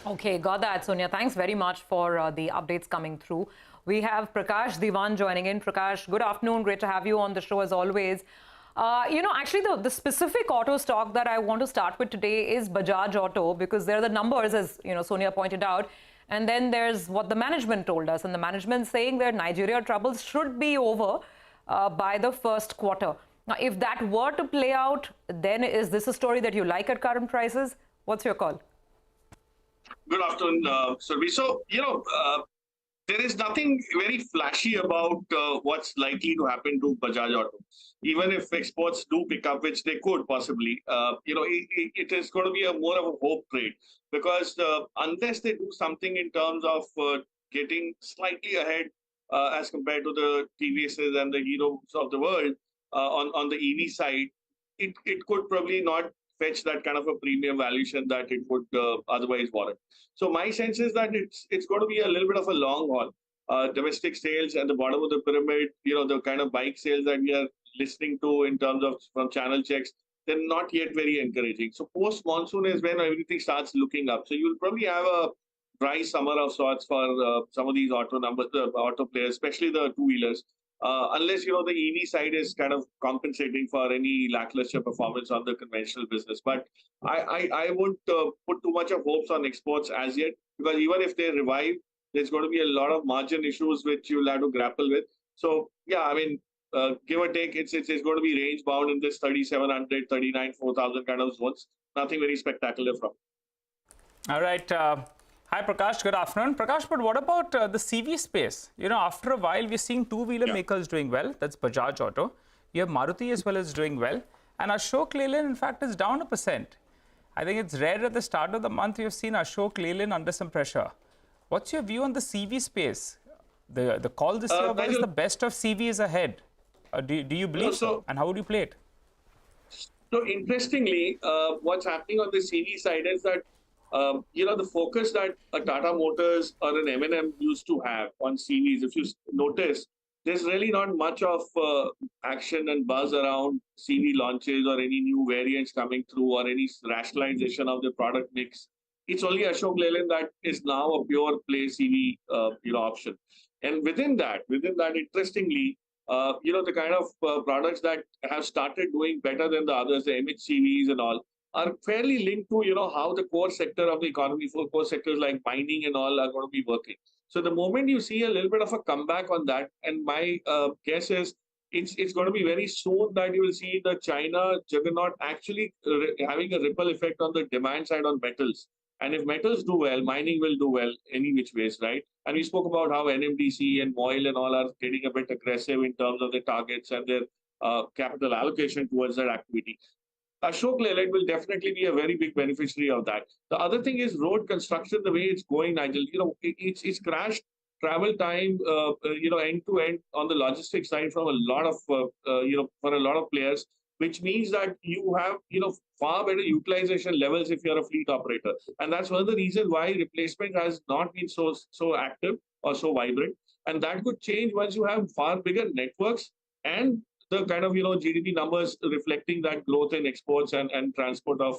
Okay, got that, Sonia. Thanks very much for the updates coming through. We have Prakash Diwan joining in. Prakash, good afternoon. Great to have you on the show as always. Actually, the specific auto stock that I want to start with today is Bajaj Auto, because there are the numbers, as Sonia pointed out, and then there's what the management told us, and the management saying that Nigeria troubles should be over by the first quarter. Now, if that were to play out, then is this a story that you like at current prices? What's your call? Good afternoon, Survi. So, there is nothing very flashy about what's likely to happen to Bajaj Auto. Even if exports do pick up, which they could possibly, it is going to be more of a hope trade, because unless they do something in terms of getting slightly ahead as compared to the TVSs and the heroes of the world on the EV side, it could probably not fetch that kind of a premium valuation that it would otherwise warrant. So my sense is that it's going to be a little bit of a long haul. Domestic sales at the bottom of the pyramid, the kind of bike sales that we are listening to in terms of from channel checks, they're not yet very encouraging. So post monsoon is when everything starts looking up. So you'll probably have a dry summer of sorts for some of these auto players, especially the two-wheelers. Unless the EV side is kind of compensating for any lackluster performance on the conventional business. But I won't put too much of hopes on exports as yet, because even if they revive, there's going to be a lot of margin issues which you'll have to grapple with. So yeah, I mean, give or take, it's going to be range bound in this 3,700, 39, 4,000 kind of zones. Nothing very spectacular from it. All right. Hi, Prakash. Good afternoon. Prakash, but what about the CV space? After a while, we're seeing two-wheeler makers doing well. That's Bajaj Auto. You have Maruti as well as doing well. And Ashok Leyland, in fact, is down 1%. I think it's rare at the start of the month you've seen Ashok Leyland under some pressure. What's your view on the CV space? The call this year was the best of CV is ahead. Do you believe so? And how would you play it? So interestingly, what's happening on the CV side is that the focus that a Tata Motors or an M&M used to have on CVs, if you notice, there's really not much of action and buzz around CV launches or any new variants coming through or any rationalization of the product mix. It's only Ashok Leyland that is now a pure play CV option. And within that, interestingly, the kind of products that have started doing better than the others, the MHCVs and all, are fairly linked to, how the core sector of the economy, for core sectors like mining and all, are going to be working. So the moment you see a little bit of a comeback on that, and my guess is it's going to be very soon that you will see the China juggernaut actually having a ripple effect on the demand side on metals. And if metals do well, mining will do well any which ways, right? And we spoke about how NMDC and MOIL and all are getting a bit aggressive in terms of their targets and their capital allocation towards that activity. Ashok Leyland will definitely be a very big beneficiary of that. The other thing is road construction, the way it's going, Nigel, it's crashed travel time, end to end on the logistics side from a lot of, for a lot of players, which means that you have, far better utilization levels if you're a fleet operator. And that's one of the reasons why replacement has not been so active or so vibrant. And that could change once you have far bigger networks and the kind of GDP numbers reflecting that growth in exports and transport of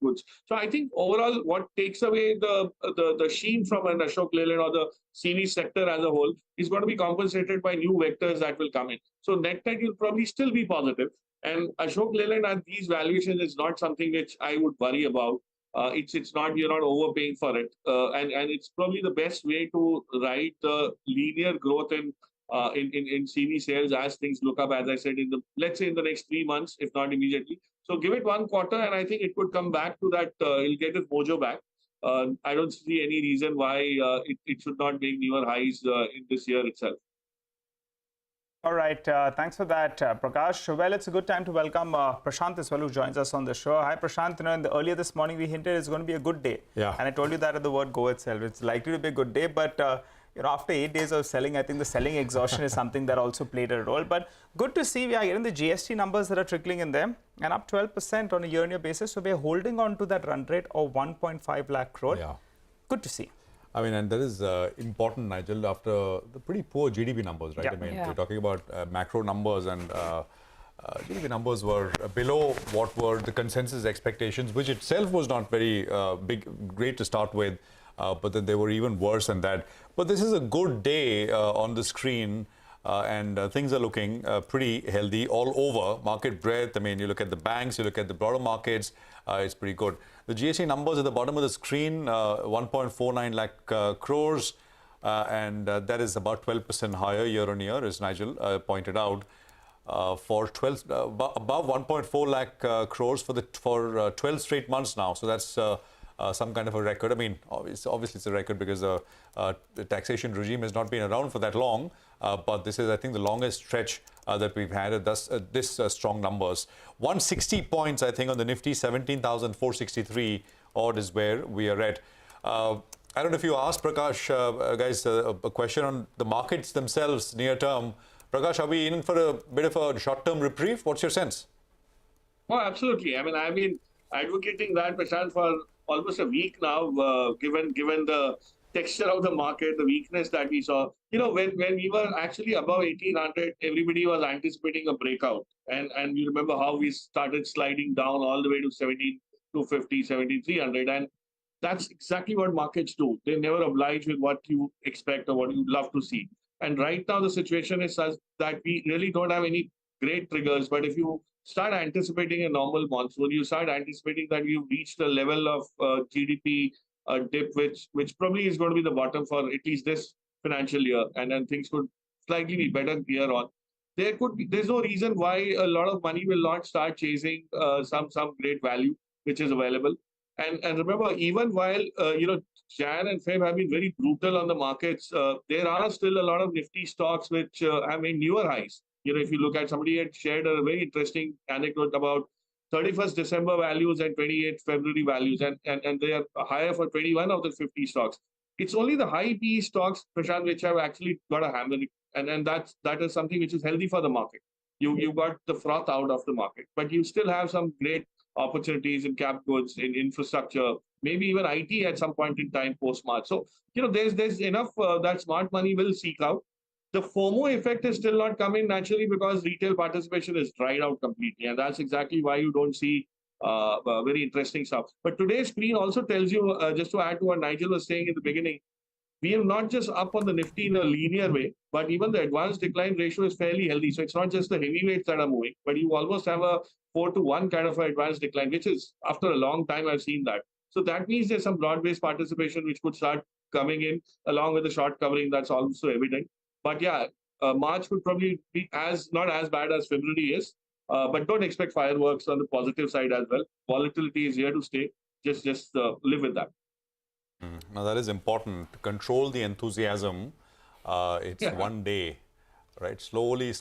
goods. So I think overall, what takes away the sheen from an Ashok Leyland or the CV sector as a whole is going to be compensated by new vectors that will come in. So net will probably still be positive. And Ashok Leyland at these valuations is not something which I would worry about. It's not, you're not overpaying for it, and it's probably the best way to ride the linear growth in CV sales as things look up, as I said, let's say in the next 3 months, if not immediately. So give it 1 quarter, and I think it could come back to that. It'll get its mojo back. I don't see any reason why it should not make newer highs in this year itself. All right. Thanks for that, Prakash. Well, it's a good time to welcome Prashant as well, who joins us on the show. Hi, Prashant. Earlier this morning, we hinted it's going to be a good day. Yeah. And I told you that at the word go itself. It's likely to be a good day, but after 8 days of selling, I think the selling exhaustion is something that also played a role. But good to see we are getting the GST numbers that are trickling in there, and up 12% on a year-on-year basis. So we are holding on to that run rate of 1.5 lakh crore. Yeah. Good to see. I mean, and that is important, Nigel, after the pretty poor GDP numbers, right? Yeah. I mean, we're talking about macro numbers, and GDP numbers were below what were the consensus expectations, which itself was not very great to start with. but then they were even worse than that. But this is a good day on the screen. And things are looking pretty healthy all over. Market breadth, I mean, you look at the banks, you look at the broader markets, it's pretty good. The GSE numbers at the bottom of the screen, 1.49 lakh crores, and that is about 12% higher year on year, as Nigel pointed out. For 12, above 1.4 lakh crores for 12 straight months now. So that's some kind of a record. I mean, obviously it's a record because the taxation regime has not been around for that long. But this is, I think, the longest stretch that we've had at this strong numbers. 160 points, I think, on the Nifty, 17,463 odd is where we are at. I don't know if you asked Prakash, guys, a question on the markets themselves near term. Prakash, are we in for a bit of a short-term reprieve? What's your sense? Oh, absolutely. I mean, I've been advocating that, Prashant, for almost a week now, given the texture of the market, the weakness that we saw. You know, when we were actually above 1800, everybody was anticipating a breakout. And you remember how we started sliding down all the way to 17,250, 17,300. And that's exactly what markets do. They never oblige with what you expect or what you'd love to see. And right now, the situation is such that we really don't have any great triggers. But if you start anticipating a normal monsoon, you start anticipating that you've reached a level of GDP dip, which probably is going to be the bottom for at least this financial year, and then things could slightly be better year on. There's no reason why a lot of money will not start chasing some great value which is available. And remember, even while Jan and Feb have been very brutal on the markets, there are still a lot of nifty stocks which have made newer highs. You know, if you look at, somebody had shared a very interesting anecdote about 31st December values and 28th February values, and they are higher for 21 of the 50 stocks. It's only the high PE stocks, Prashant, which have actually got a hammer, and that is something which is healthy for the market. You got the froth out of the market, but you still have some great opportunities in cap goods, in infrastructure, maybe even IT at some point in time post-March. So, you know, there's enough that smart money will seek out. The FOMO effect is still not coming naturally because retail participation is dried out completely. And that's exactly why you don't see very interesting stuff. But today's screen also tells you, just to add to what Nigel was saying in the beginning, we are not just up on the Nifty in a linear way, but even the advanced decline ratio is fairly healthy. So it's not just the heavyweights that are moving, but you almost have a 4-to-1 kind of an advanced decline, which is, after a long time, I've seen that. So that means there's some broad-based participation which could start coming in, along with the short covering that's also evident. But yeah, March could probably be not as bad as February is, but don't expect fireworks on the positive side as well. Volatility is here to stay. Just live with that. Now that is important. Control the enthusiasm. It's one day, right? Slowly.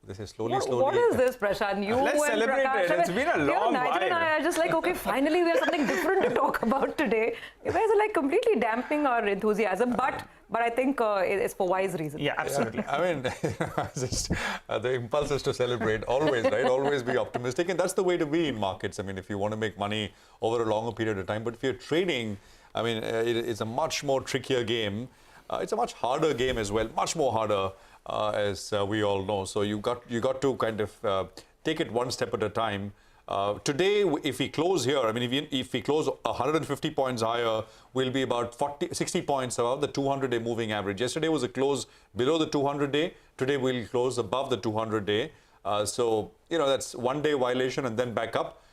This is slowly. What is this, Prashant? You Let's and celebrate Prakash, it. It's been a long Nigel while. and I are just like, okay, finally we have something different to talk about today. You guys are like completely dampening our enthusiasm, but I think it's for wise reasons. Yeah, absolutely. I mean, the impulse is to celebrate always, right? Always be optimistic, and that's the way to be in markets. I mean, if you want to make money over a longer period of time, but if you're trading, I mean, it's a much more trickier game. It's a much harder game as well, much more harder, as we all know. So you got to kind of take it one step at a time. Today, if we close here, I mean, if we close 150 points higher, we'll be about 60 points above the 200-day moving average. Yesterday was a close below the 200-day. Today, we'll close above the 200-day. So, you know, that's one-day violation and then back up.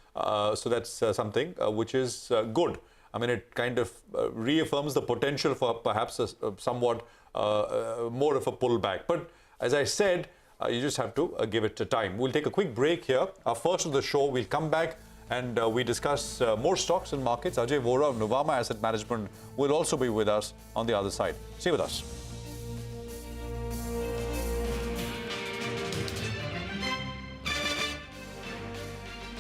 So that's something which is good. I mean, it kind of reaffirms the potential for perhaps a somewhat more of a pullback. But as I said, you just have to give it time. We'll take a quick break here. Our first of the show, we'll come back and we discuss more stocks and markets. Ajay Vora of Nuvama Asset Management will also be with us on the other side. Stay with us.